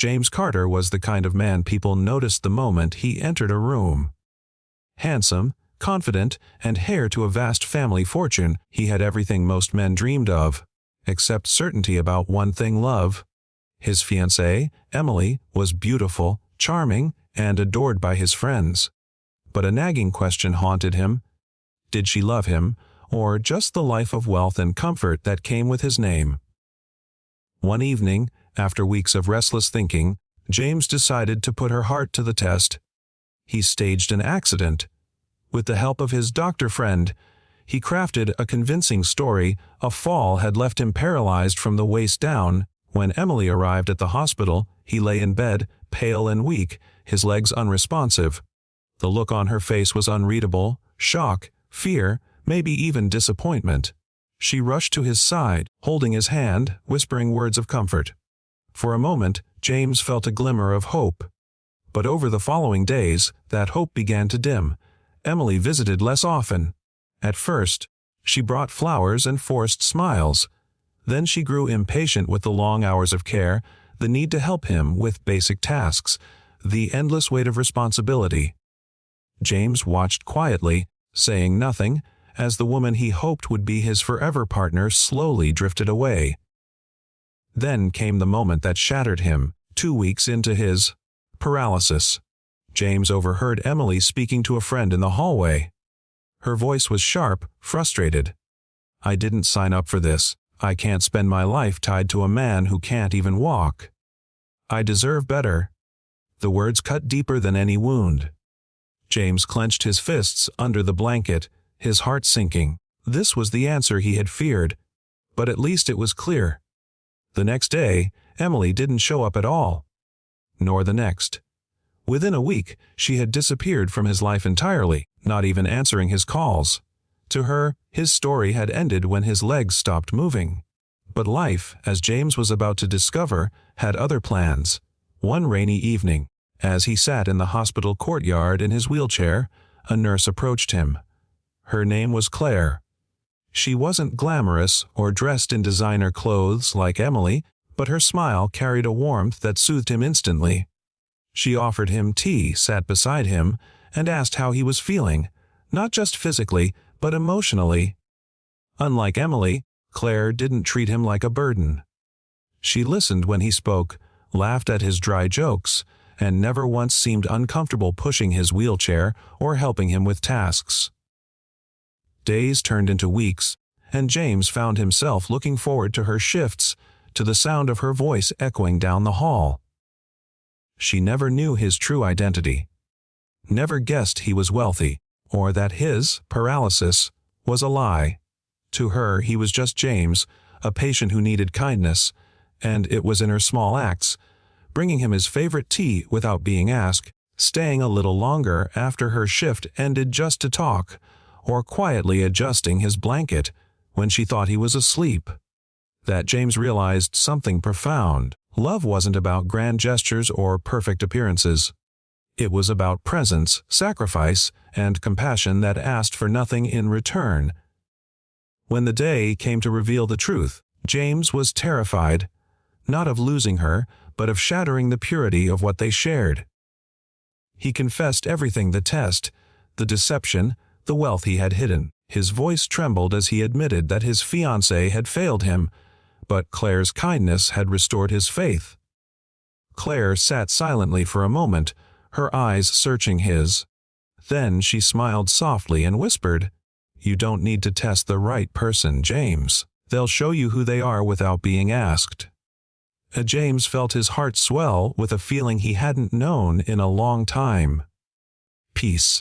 James Carter was the kind of man people noticed the moment he entered a room. Handsome, confident, and heir to a vast family fortune, he had everything most men dreamed of, except certainty about one thing: love. His fiancée, Emily, was beautiful, charming, and adored by his friends. But a nagging question haunted him. Did she love him, or just the life of wealth and comfort that came with his name? One evening, after weeks of restless thinking, James decided to put her heart to the test. He staged an accident. With the help of his doctor friend, he crafted a convincing story. A fall had left him paralyzed from the waist down. When Emily arrived at the hospital, he lay in bed, pale and weak, his legs unresponsive. The look on her face was unreadable: shock, fear, maybe even disappointment. She rushed to his side, holding his hand, whispering words of comfort. For a moment, James felt a glimmer of hope. But over the following days, that hope began to dim. Emily visited less often. At first, she brought flowers and forced smiles. Then she grew impatient with the long hours of care, the need to help him with basic tasks, the endless weight of responsibility. James watched quietly, saying nothing, as the woman he hoped would be his forever partner slowly drifted away. Then came the moment that shattered him. 2 weeks into his paralysis, James overheard Emily speaking to a friend in the hallway. Her voice was sharp, frustrated. "I didn't sign up for this. I can't spend my life tied to a man who can't even walk. I deserve better." The words cut deeper than any wound. James clenched his fists under the blanket, his heart sinking. This was the answer he had feared, but at least it was clear. The next day, Emily didn't show up at all. Nor the next. Within a week, she had disappeared from his life entirely, not even answering his calls. To her, his story had ended when his legs stopped moving. But life, as James was about to discover, had other plans. One rainy evening, as he sat in the hospital courtyard in his wheelchair, a nurse approached him. Her name was Claire. She wasn't glamorous or dressed in designer clothes like Emily, but her smile carried a warmth that soothed him instantly. She offered him tea, sat beside him, and asked how he was feeling, not just physically, but emotionally. Unlike Emily, Claire didn't treat him like a burden. She listened when he spoke, laughed at his dry jokes, and never once seemed uncomfortable pushing his wheelchair or helping him with tasks. Days turned into weeks, and James found himself looking forward to her shifts, to the sound of her voice echoing down the hall. She never knew his true identity. Never guessed he was wealthy, or that his paralysis was a lie. To her, he was just James, a patient who needed kindness, and it was in her small acts, bringing him his favorite tea without being asked, staying a little longer after her shift ended just to talk, or quietly adjusting his blanket when she thought he was asleep. That James realized something profound. Love wasn't about grand gestures or perfect appearances. It was about presence, sacrifice, and compassion that asked for nothing in return. When the day came to reveal the truth, James was terrified, not of losing her, but of shattering the purity of what they shared. He confessed everything: the test, the deception, the wealth he had hidden. His voice trembled as he admitted that his fiancée had failed him, but Claire's kindness had restored his faith. Claire sat silently for a moment, her eyes searching his. Then she smiled softly and whispered, "You don't need to test the right person, James. They'll show you who they are without being asked." James felt his heart swell with a feeling he hadn't known in a long time. Peace.